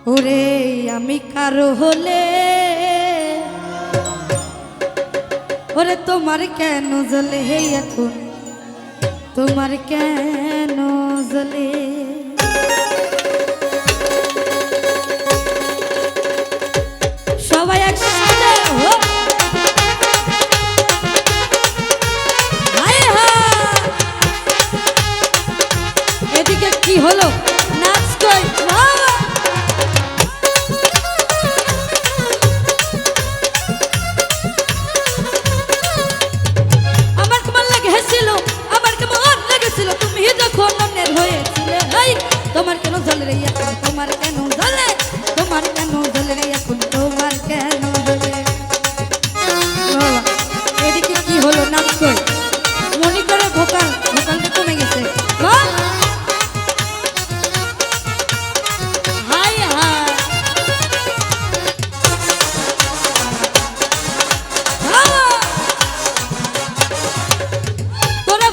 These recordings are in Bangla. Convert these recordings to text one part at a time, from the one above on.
ওরে আমি কারো হলে ওরে তোমার কেন জ্বলে হে এখন তোমার কেন জ্বলে সবাই একসাথে এদিকে কি হলো নাচ কই আমার কেমন লেগেছিল আমার কেমন লেগেছিল তুমি যখন মনের হয়েছিলে তোমার কেন জ্বলে রে এখন তোমার কেন জ্বলে তোমার কেন জ্বলে রে এখন তোমার কেন জ্বলে এদিকে কি হলো নাচ কই মনিটরে ভোকালটা কমে গেছে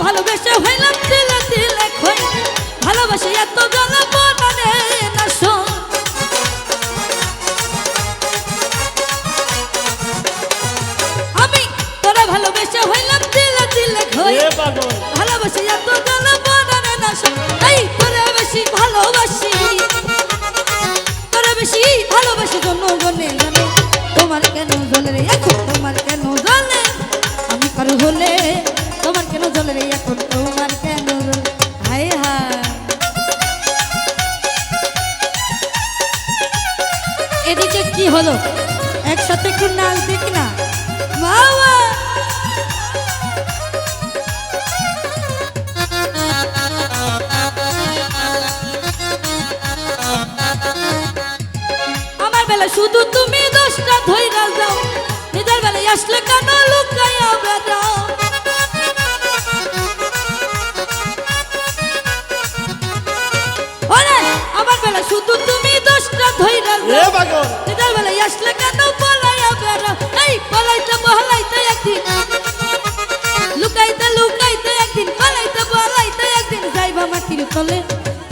ভালোবেসে হইলাম দিলে দিলে খই ভালোবাসে এত জ্বালাবো না রে না শোন আমি তোরা ভালোবেসে হইলাম দিলে দিলে খই ভালোবাসে এত জ্বালাবো না রে না শোন এই তোরা বেশি ভালোবাসি তোরা বেশি ভালোবাসি জনগণে জানে তোমার কেন জ্বলে রে এখন তোমার কেন জ্বলে আমি কারো হলে তোমার কেন জ্বলে রে এখন তোমার কেন জ্বলে হায় হায় এদিকে কি হলো একসাথে একটু নাচ দেখি না বাবা আমার বেলা শুধু তুমি দোষটা ধইরা যাও নিজের বেলায় আসলে কেন লুকাইয়া বেড়াও আমার বেলা শুধু তুমি দোষটা ধইরা যাও নিজের বেলায় আসলে কেন পলাইয়া বেড়াও এই পলাইতে বহলাইতে একদিন লুকাইতে লুকাইতে একদিন পলাইতে বহলাইতে একদিন যাইবা মাটির তলে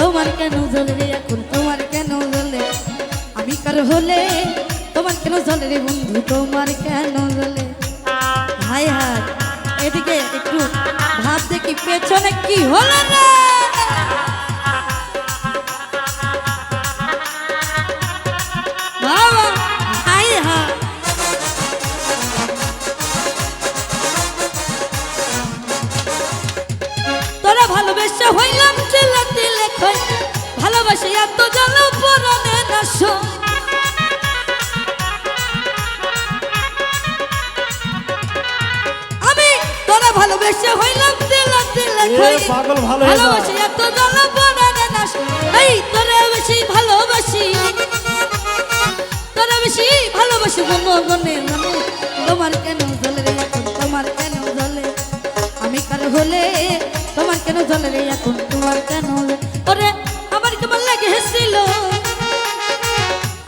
তোমার কেন জ্বলে রে এখন তোমার কেন জ্বলে আমি কার হলে তোমার কেন জ্বলে রে বন্ধু তোমার কেন জ্বলে হায় হায় এদিকে একটু ভাব দেখি পেছনে কি হলো রে বাবা হায় হায় তোরা ভালোবেসে হইলাম দিলে দিলে খই ভালোবাসে এত জ্বালা পরাণে না শোন আমি তোরা ভালোবেসে হইলাম দিলে দিলে খই ভালোবাসে এত জ্বালা পরাণে না শোন এই তোরা বেশি ভালোবাসি তোরা বেশি ভালোবাসি জনগণে জানে তোমার কেন জ্বলে রে এখন তোমার কেন জ্বলে আমি কার হলে তোমার কেন জ্বলে রে এখন তোমার কেন ওরে আমার কেমন লেগেছিল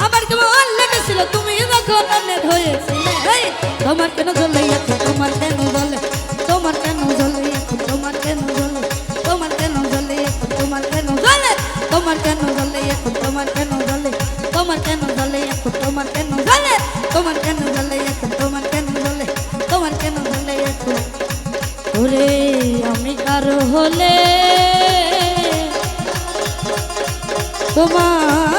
আমার কেমন লেগেছিল তুমি যখন মনের হয়েছিলে তোমার কেন জ্বলে এখন তোমার কেন জ্বলে তোমার কেন জ্বলে এখন তোমার কেন জ্বলে তোমার কেন জ্বলে এখন তোমার কেন জ্বলে তোমার কেন জ্বলে এখন তোমার কেন জ্বলে তোমার কেন জ্বলে এখন তোমার কেন জ্বলে তোমার কেন জ্বলে এখন তোমার কেন জ্বলে তোমার কেন জ্বলে এখন ওরে আমি কারো হলে তোমার